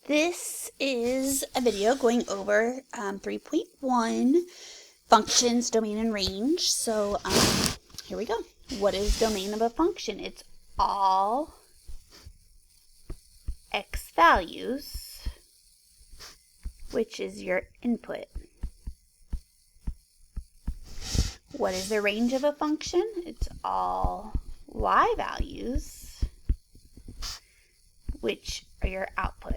This is a video going over 3.1 functions, domain, and range. So here we go. What is domain of a function? It's all x values, which is your input. What is the range of a function? It's all y values, which are your output.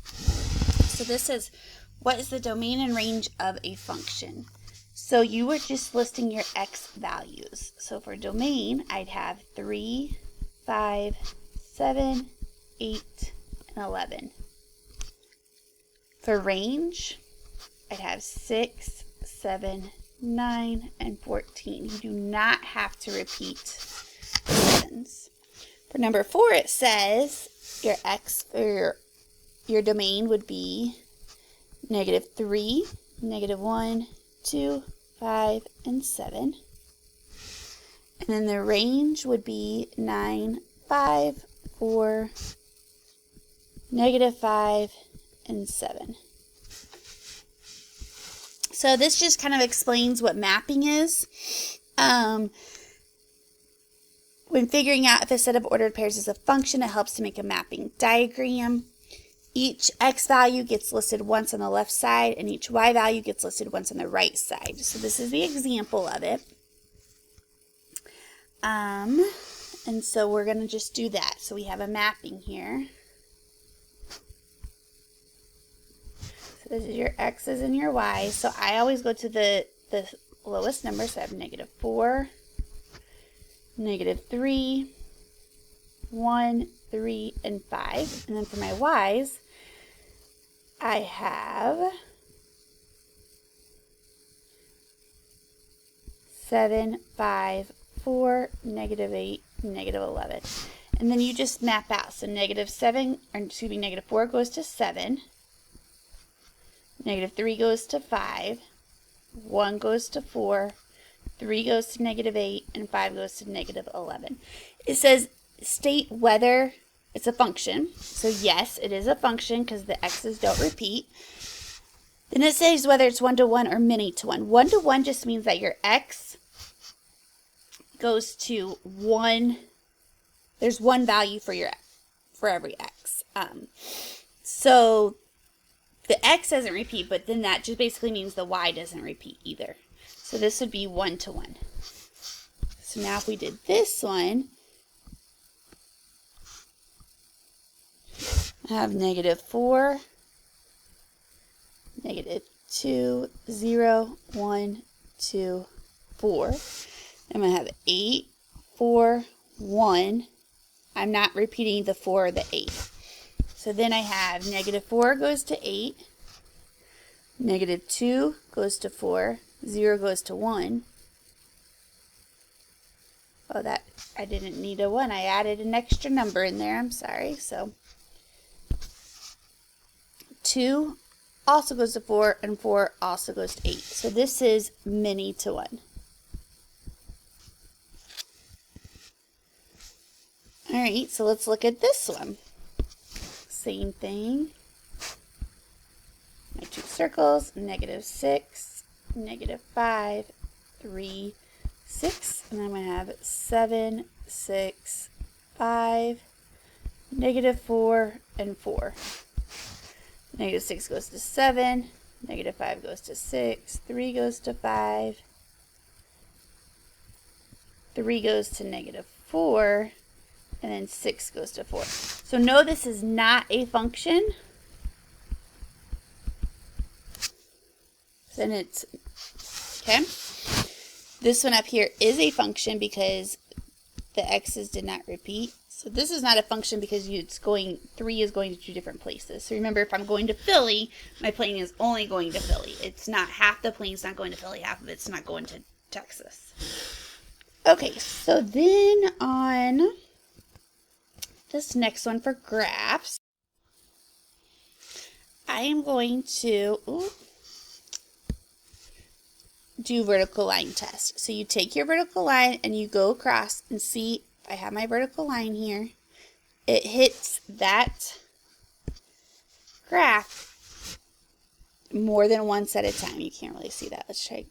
So this is, what is the domain and range of a function? So you were just listing your x values. So for domain, I'd have 3, 5, 7, 8, and 11. For range, I'd have 6, 7, 9, and 14. You do not have to repeat sevens. For number 4, it says your x, or your domain would be -3, -1, 2, 5, and 7. And then the range would be 9, 5, 4, -5, and 7. So this just kind of explains what mapping is. When figuring out if a set of ordered pairs is a function, it helps to make a mapping diagram. Each x value gets listed once on the left side, and each y value gets listed once on the right side. So this is the example of it. And so we're going to just do that. So we have a mapping here. So this is your x's and your y's. So I always go to the lowest number. So I have -4, -3, 1, 3, and 5. And then for my y's, I have 7, 5, 4, -8, -11. And then you just map out. So -4 goes to 7, -3 goes to 5, 1 goes to 4, 3 goes to -8, and 5 goes to -11. It says state whether it's a function. So yes, it is a function because the x's don't repeat. Then it says whether it's 1-to-1 or many-to-1. 1-to-1 just means that your x goes to 1. There's one value for every x. So the x doesn't repeat, but then that just basically means the y doesn't repeat either. So this would be 1-to-1. So now if we did this one, I have -4, -2, 0, 1, 2, 4. I'm going to have 8, 4, 1. I'm not repeating the 4 or the 8. So then I have -4 goes to 8, -2 goes to 4, 0 goes to 1. Oh, that I didn't need a 1. I added an extra number in there. I'm sorry. So 2 also goes to 4, and 4 also goes to 8. So this is many-to-1. All right, so let's look at this one. Same thing. My two circles, -6, -5, 3, 6, and I'm going to have 7, 6, 5, -4, and 4. -6 goes to 7, -5 goes to 6, 3 goes to 5, 3 goes to -4, and then 6 goes to 4. So no, this is not a function. Then it's, okay. This one up here is a function because the x's did not repeat. So this is not a function because 3 is going to 2 different places. So remember, if I'm going to Philly, my plane is only going to Philly. It's not half the plane's not going to Philly, half of it's not going to Texas. Okay, so then on this next one for graphs, I am going to do vertical line test. So you take your vertical line and you go across and see, I have my vertical line here. It hits that graph more than once at a time. You can't really see that. Let's try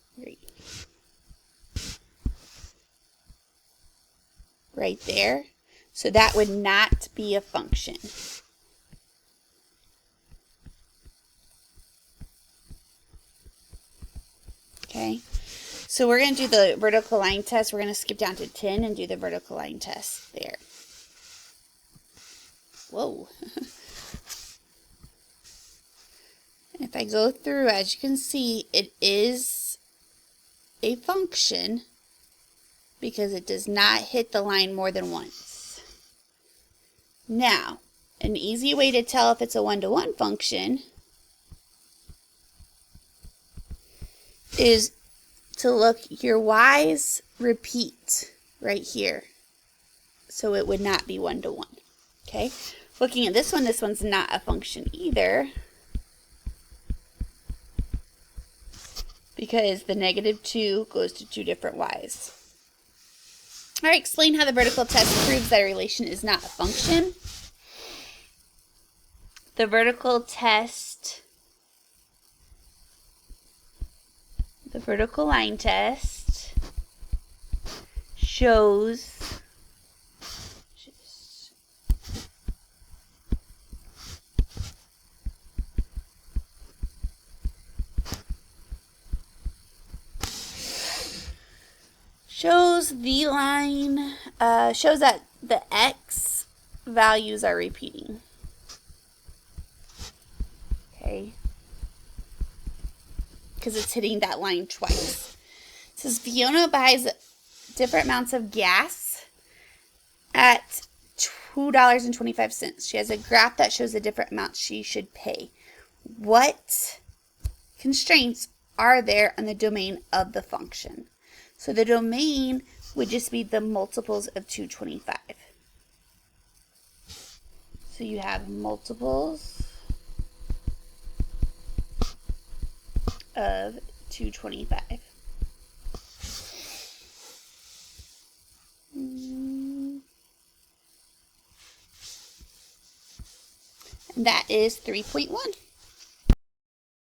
right there. So that would not be a function. Okay, so we're going to do the vertical line test. We're going to skip down to 10 and do the vertical line test there. Whoa. If I go through, as you can see, it is a function because it does not hit the line more than once. Now, an easy way to tell if it's a one-to-one function is to look, your y's repeat right here. So it would not be one-to-one. Okay? Looking at this one's not a function either, because the -2 goes to 2 different y's. All right, explain how the vertical test proves that a relation is not a function. The vertical line test shows the line, shows that the x values are repeating. Okay? Because it's hitting that line twice. It says Fiona buys different amounts of gas at $2.25. She has a graph that shows the different amounts she should pay. What constraints are there on the domain of the function? So the domain would just be the multiples of 225. So you have multiples of 225. And that is 3.1.